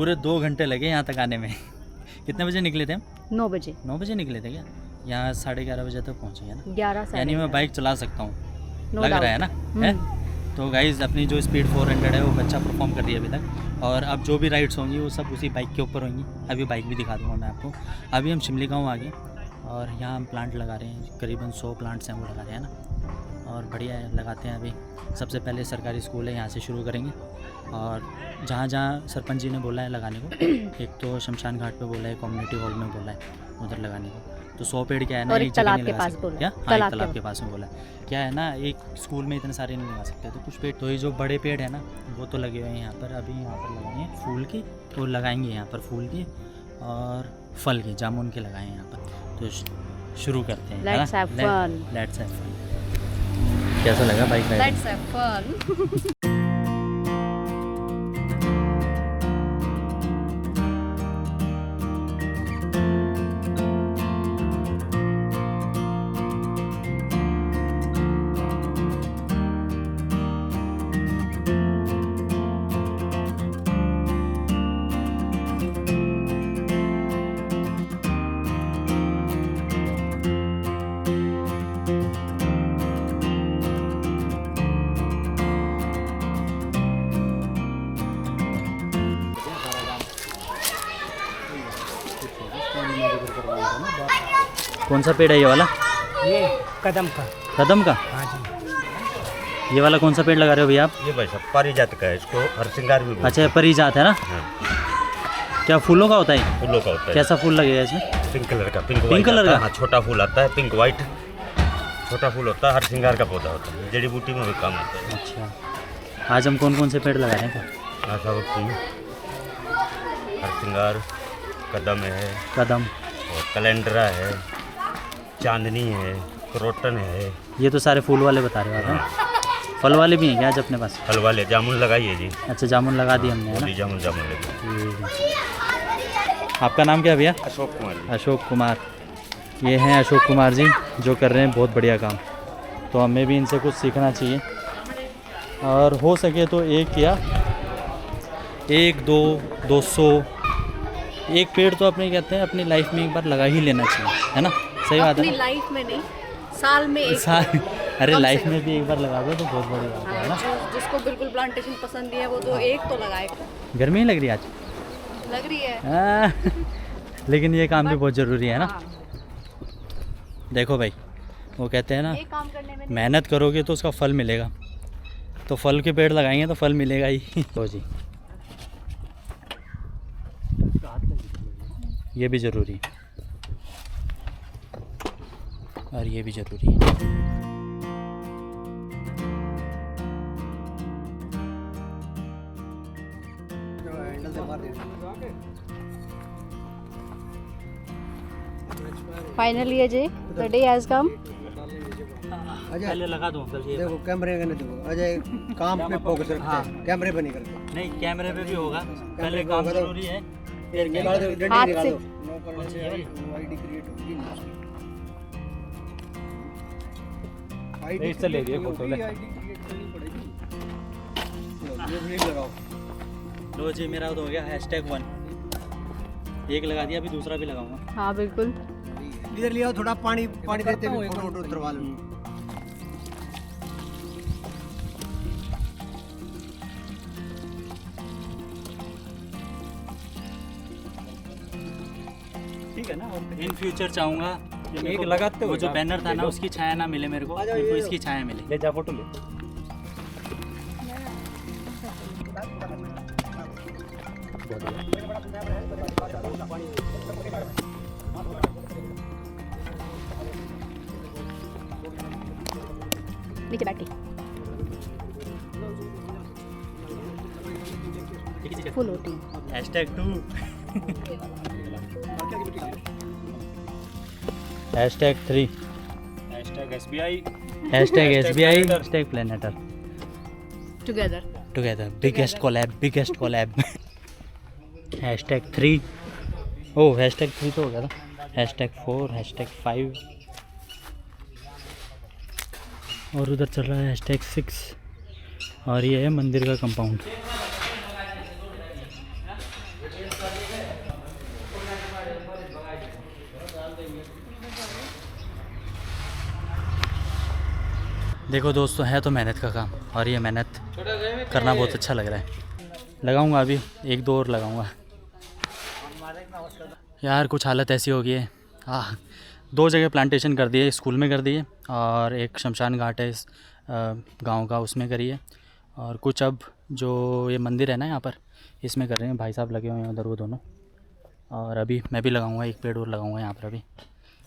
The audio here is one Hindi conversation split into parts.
पूरे 2 घंटे लगे यहाँ तक आने में। कितने बजे निकले थे हम? 9 बजे। 9 बजे निकले थे क्या? यहाँ 11:30 बजे तक पहुँचे हैं ना? 11 यानी मैं बाइक चला सकता हूँ, No लग doubt. रहा है ना? है तो गाइज़ अपनी जो स्पीड 400 है वो बच्चा परफॉर्म कर रही है अभी तक, और अब जो भी राइड्स होंगी वो सब उसी बाइक के ऊपर होंगी। अभी बाइक भी दिखा दूँगा मैं आपको। अभी हम शिमली गाँव आ गए और यहाँ हम प्लांट लगा रहे हैं, करीबन 100 प्लांट्स हैं वो लगा रहे हैं ना, और बढ़िया है, लगाते हैं। अभी सबसे पहले सरकारी स्कूल है यहाँ से शुरू करेंगे, और जहाँ जहाँ सरपंच जी ने बोला है लगाने को, एक तो शमशान घाट पे बोला है, कम्युनिटी हॉल में बोला है उधर लगाने को, तो 100 पेड़ क्या है ना, और एक एक जगह तालाब नहीं के लगा पास सकते बोला है। क्या? हाँ, एक तालाब के पास में बोला है। क्या है ना, एक स्कूल में इतने सारे नहीं लगा सकते, तो कुछ पेड़, तो ये जो बड़े पेड़ है ना वो तो लगे हुए हैं यहाँ पर। अभी यहाँ पर लगाए हैं फूल के, तो लगाएंगे यहाँ पर फूल के और फल के, जामुन के लगाए हैं यहाँ पर। तो शुरू करते हैं। Let's have fun. Let's have fun. कैसा लगा bike ride? Let's have fun. कौन सा पेड़ है ये वाला? ये कदम का। कदम का? हाँ जी। ये वाला कौन सा पेड़ लगा रहे हो भैया आप? ये भाई साहब पारिजात का है, इसको हरसिंगार भी बोलते अच्छा, परिजात है ना? हैं। क्या फूलों का होता है? फूलों का होता है। कैसा फूल लगेगा इसमें? पिंक कलर का, पिंक पिंक व्हाइट कलर आता है। का? हाँ, छोटा फूल आता है, पिंक व्हाइट छोटा फूल होता है, हरसिंगार का पौधा होता है, जड़ी बूटी में भी काम आता है। अच्छा, आज हम कौन कौन से पेड़ लगा रहे हैं? ऐसा होती है, हरसिंगार, कदम है, कदम, और कैलेंडरा है, चांदनी है, क्रोटन है। ये तो सारे फूल वाले बता रहे हो आप? फल वाले भी हैं क्या आज अपने पास? फल वाले जामुन लगाइए जी। अच्छा, जामुन लगा दिए हमने, है ना? जामुन जामुन लगे। ठीक है। आपका नाम क्या है भैया? अशोक कुमार जी। अशोक कुमार। ये हैं अशोक कुमार जी, जो कर रहे हैं बहुत बढ़िया काम। तो हमें भी इनसे कुछ सीखना चाहिए, और हो सके तो एक या 1, 2, 200 एक पेड़ तो अपने कहते हैं अपनी लाइफ में एक बार लगा ही लेना चाहिए, है ना? सही बात है अपनी ना? लाइफ में नहीं, साल में एक। अरे कम लाइफ से में भी एक बार लगा दो तो बहुत बड़ी बात है ना? जिसको बिल्कुल प्लांटेशन पसंद नहीं है वो तो एक तो लगाएगा। गर्मी ही लग रही है आज? लग रही है। लेकिन ये काम भी बहुत ज़रूरी है ना? हाँ, देखो भाई, वो कहते हैं ना, एक काम करने में मेहनत करोगे तो उसका फल मिलेगा। तो फल के पेड़ लगाएंगे तो फल मिलेगा ही। तो जी, ये भी ज़रूरी है, और ये भी ज़रूरी है। Finally Ajay, the day has come. पहले लगा दूँ कल ये? देखो कैमरे का नहीं, देखो अजय काम पे फोकस रखता है, कैमरे पे नहीं करता। नहीं, कैमरे पे भी होगा, पहले काम ज़रूरी है। निकाल दो, डंडी हाथ निकाल से। दो। आईडी क्रिएट होगी ना उसकी। इससे ले लिए फोटो ले। आईडी क्रिएट करनी पड़ेगी। ये भी लगाओ। लो जी, मेरा तो हो गया #1। एक लगा दिया, अभी दूसरा भी लगाऊंगा। हाँ बिल्कुल। इधर लिया थोड़ा पानी पानी देते हुए फोटो उतरवा लो। ठीक है ना? और इन फ्यूचर चाहूँगा एक लगाते वो जो बैनर था ना उसकी छाया ना मिले मेरे को, मेरे को इसकी छाया मिले। ले जा फोटो ले। नीचे बैठी फुल होती है। #2 #3 SBI #SBI #Planeter together biggest collab #3 ओह #3 तो हो गया था। #4 #5 और उधर चल रहा है #6 और ये है मंदिर का कंपाउंड। देखो दोस्तों, है तो मेहनत का काम, और ये मेहनत करना बहुत अच्छा लग रहा है। लगाऊंगा अभी 1-2 और लगाऊंगा। यार कुछ हालत ऐसी हो गई है। 2 जगह प्लांटेशन कर दिए, स्कूल में कर दिए और एक शमशान घाट है इस गांव का, उसमें करी है। और कुछ अब जो ये मंदिर है ना यहाँ पर, इसमें कर रहे हैं। भाई साहब लगे हुए हैं उधर, वो दोनों। और अभी मैं भी लगाऊंगा, 1 पेड़ और लगाऊंगा यहाँ पर। अभी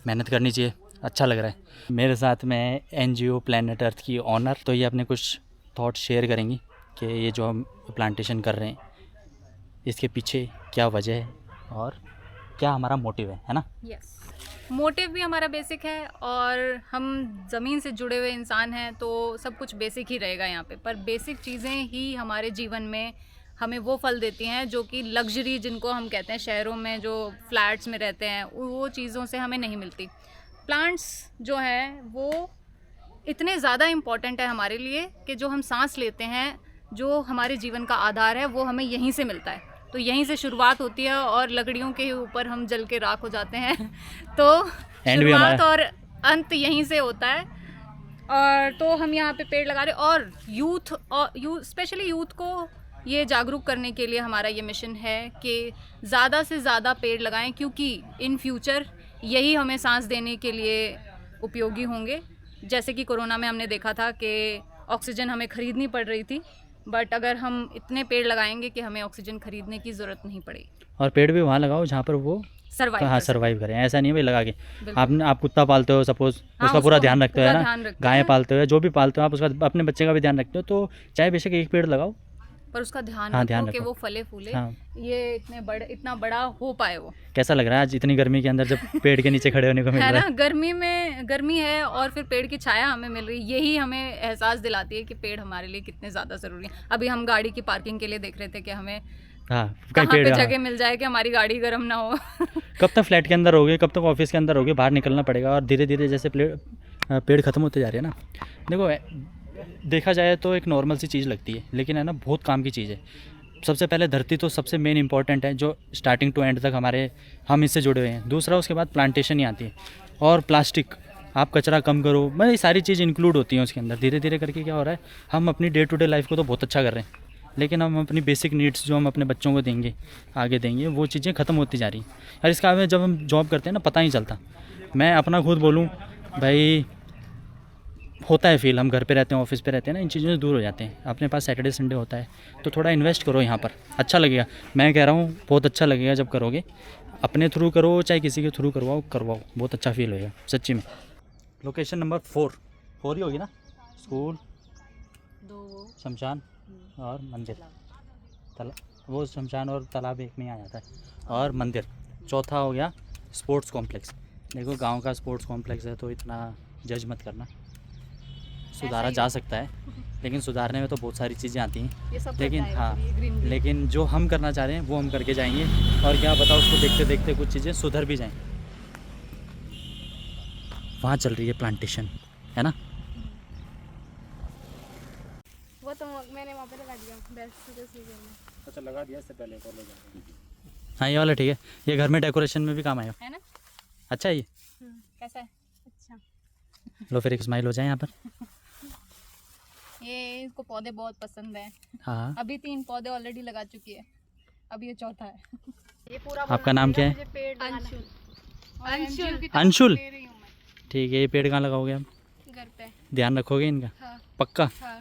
मेहनत करनी चाहिए, अच्छा लग रहा है। मेरे साथ में NGO प्लैनेट अर्थ की ऑनर, तो ये अपने कुछ थॉट शेयर करेंगी कि ये जो हम प्लांटेशन कर रहे हैं इसके पीछे क्या वजह है और क्या हमारा मोटिव है ना। यस, मोटिव भी हमारा बेसिक है, और हम ज़मीन से जुड़े हुए इंसान हैं तो सब कुछ बेसिक ही रहेगा यहाँ पे। पर बेसिक चीज़ें ही हमारे जीवन में हमें वो फल देती हैं जो कि लग्जरी, जिनको हम कहते हैं शहरों में जो फ्लैट्स में रहते हैं, वो चीज़ों से हमें नहीं मिलती। प्लांट्स जो हैं वो इतने ज़्यादा इम्पॉर्टेंट है हमारे लिए कि जो हम सांस लेते हैं, जो हमारे जीवन का आधार है, वो हमें यहीं से मिलता है। तो यहीं से शुरुआत होती है और लकड़ियों के ऊपर हम जल के राख हो जाते हैं। तो शुरुआत और अंत यहीं से होता है। और तो हम यहाँ पे पेड़ लगा रहे, और यूथ स्पेशली यूथ को ये जागरूक करने के लिए हमारा ये मिशन है कि ज़्यादा से ज़्यादा पेड़ लगाएं, क्योंकि इन फ्यूचर यही हमें सांस देने के लिए उपयोगी होंगे। जैसे कि कोरोना में हमने देखा था कि ऑक्सीजन हमें ख़रीदनी पड़ रही थी, बट अगर हम इतने पेड़ लगाएंगे कि हमें ऑक्सीजन खरीदने की ज़रूरत नहीं पड़ेगी। और पेड़ भी वहाँ लगाओ जहाँ पर वो सर्वाइव करें। ऐसा नहीं है भाई लगा के आप कुत्ता पालते हो सपोज, उसका पूरा ध्यान रखते हो है ना, गाय पालते हो, जो भी पालते हो आप, उसका अपने बच्चे का भी ध्यान रखते हो। तो चाहे बेशक 1 पेड़ लगाओ, पर उसका ध्यान रखो कि वो फले फूले, ये इतना बड़ा हो पाए। वो कैसा लग रहा है आज इतनी गर्मी के अंदर जब पेड़ के नीचे खड़े होने को मिल रहा है ना। गर्मी है और फिर पेड़ की छाया हमें मिल रही है, यही हमें एहसास दिलाती है कि पेड़ हमारे लिए कितने ज़्यादा ज़रूरी है। अभी हम गाड़ी की पार्किंग के लिए देख रहे थे कि हमें कहाँ पे जगह मिल जाए कि हमारी गाड़ी गर्म ना हो। कब तक फ्लैट के अंदर होगे, कब तक ऑफिस के अंदर होगे, बाहर निकलना पड़ेगा। और धीरे धीरे जैसे पेड़ ख़त्म होते जा रहे हैं ना, देखो देखा जाए तो एक नॉर्मल सी चीज़ लगती है, लेकिन है ना बहुत काम की चीज़ है। सबसे पहले धरती तो सबसे मेन इंपॉर्टेंट है, जो स्टार्टिंग टू एंड तक हम इससे जुड़े हुए हैं। दूसरा उसके बाद प्लांटेशन ही आती है, और प्लास्टिक, आप कचरा कम करो, मतलब ये सारी चीज़ इंक्लूड होती हैं उसके अंदर। धीरे धीरे करके क्या हो रहा है, हम अपनी डे टू डे लाइफ को तो बहुत अच्छा कर रहे हैं, लेकिन हम अपनी बेसिक नीड्स जो हम अपने बच्चों को देंगे, आगे देंगे, वो चीज़ें ख़त्म होती जा रही हैं। और इसका हमें जब हम जॉब करते हैं ना, पता ही चलता। मैं अपना खुद बोलूँ भाई, होता है फील, हम घर पे रहते हैं, ऑफिस पे रहते हैं ना, इन चीज़ों से दूर हो जाते हैं। अपने पास सैटरडे संडे होता है तो थोड़ा इन्वेस्ट करो यहाँ पर, अच्छा लगेगा। मैं कह रहा हूँ बहुत अच्छा लगेगा जब करोगे, अपने थ्रू करो चाहे किसी के थ्रू करवाओ, बहुत अच्छा फील होएगा सच्ची में। लोकेशन नंबर 4 ही होगी ना, स्कूल, 2 शमशान और मंदिर, वो शमशान और तालाब एक में आ जाता है, और मंदिर। चौथा हो गया स्पोर्ट्स कॉम्प्लेक्स। देखो गांव का स्पोर्ट्स कॉम्प्लेक्स है तो इतना जज मत करना, सुधारा जा सकता है, लेकिन सुधारने में तो बहुत सारी चीज़ें आती हैं। लेकिन लेकिन जो हम करना चाह रहे हैं वो हम करके जाएंगे, और क्या पता उसको देखते देखते कुछ चीज़ें सुधर भी जाएं। वहाँ चल रही है प्लांटेशन, है ना। वो तो मैंने वहाँ पे लगा दिया, अच्छा लगा दिया इससे पहले कॉलेज। हाँ ये वाला ठीक है, ये घर में डेकोरेशन में भी काम आएगा, है ना। अच्छा है ये, कैसा है? अच्छा, लो फिर एक स्माइल हो जाए यहाँ पर। ये इसको पौधे बहुत पसंद हैं। हाँ, अभी 3 पौधे ऑलरेडी लगा चुकी है, अब ये चौथा है। ये पूरा आपका नाम क्या है? अंशुल। ठीक है, ये पेड़ कहाँ लगाओगे आप? घर पे। ध्यान रखोगे इनका? हाँ। पक्का? हाँ।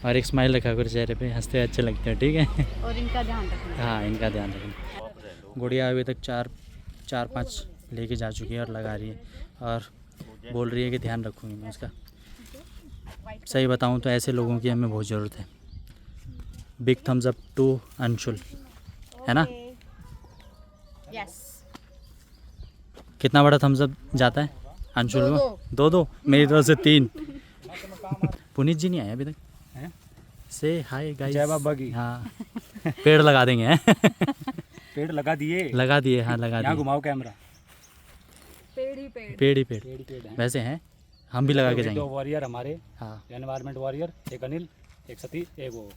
और एक स्माइल रखा करो चेहरे पे, हंसते अच्छे लगते हैं, ठीक है। और इनका ध्यान रखना। हाँ इनका ध्यान रखना। गुड़िया अभी तक 4-5 लेके जा चुकी है और लगा रही है, और बोल रही है कि ध्यान रखूँगी मैं उसका। सही बताऊँ तो ऐसे लोगों की हमें बहुत ज़रूरत है। Big thumbs up to Anshul, है ना। यस। कितना बड़ा थम्स अप जाता है अंशुल को? 2 मेरी तरफ से 3। पुनीत जी नहीं आए अभी तक, से हाय गाइस, जय बाबा की। हाँ पेड़ लगा देंगे हैं। पेड़ लगा दिए हाँ लगा दिए। घुमाओ कैमरा, पेड़ ही वैसे हैं, हम भी लगा के जाएंगे। 2 वॉरियर हमारे, हाँ एनवायरनमेंट वॉरियर, एक अनिल, एक सतीश, एक वो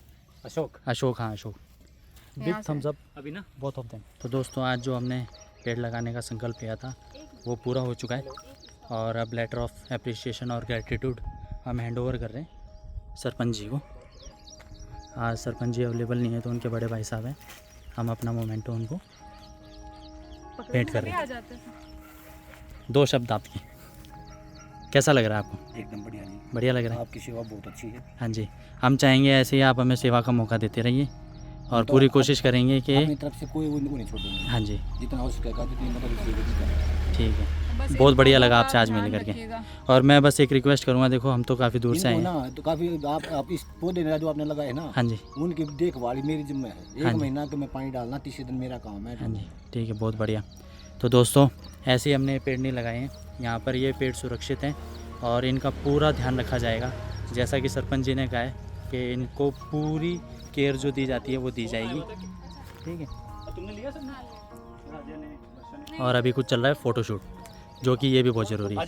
अशोक। हाँ अशोक। बिग थम्स अप अभी ना, बोथ ऑफ देम। तो दोस्तों आज जो हमने पेड़ लगाने का संकल्प लिया था वो पूरा हो चुका है, और अब लेटर ऑफ एप्रिसिएशन और ग्रेटिट्यूड हम हैंड ओवर कर रहे हैं सरपंच जी को। आज सरपंच जी अवेलेबल नहीं है तो उनके बड़े भाई साहब हैं, हम अपना मोमेंटो उनको पेंट कर रहे हैं। 2 शब्द आपकी, कैसा लग रहा है आपको? एकदम बढ़िया जी, बढ़िया लग रहा है। आपकी सेवा बहुत अच्छी है। हाँ जी, हम चाहेंगे ऐसे ही आप हमें सेवा का मौका देते रहिए और तो पूरी कोशिश करेंगे कि अपनी तरफ से कोई वो नहीं छोड़ेंगे। हाँ जी जितना हो सकेगा, जितनी मदद करेंगे। ठीक है। बस बहुत एक बढ़िया बात लगा आप आपसे आज ध्यान मिल करके। रखिएगा। और मैं बस एक रिक्वेस्ट करूँगा, देखो हम तो काफ़ी दूर से आए इनको हैं। ना तो काफी आप इस पौधे में जो आपने लगाए है ना, हाँ जी उनकी देखभाल मेरी जिम्मे है। हाँ एक जी। महीना के मैं पानी डालना, तीसरे दिन मेरा काम है। हाँ जी ठीक है, बहुत बढ़िया। तो दोस्तों ऐसे ही हमने पेड़ नहीं लगाए हैं, यहाँ पर ये पेड़ सुरक्षित हैं और इनका पूरा ध्यान रखा जाएगा। जैसा कि सरपंच जी ने कहा है कि इनको पूरी केयर जो दी जाती है वो दी जाएगी, ठीक है। और अभी कुछ चल रहा है फ़ोटोशूट, जो कि ये भी बहुत ज़रूरी है।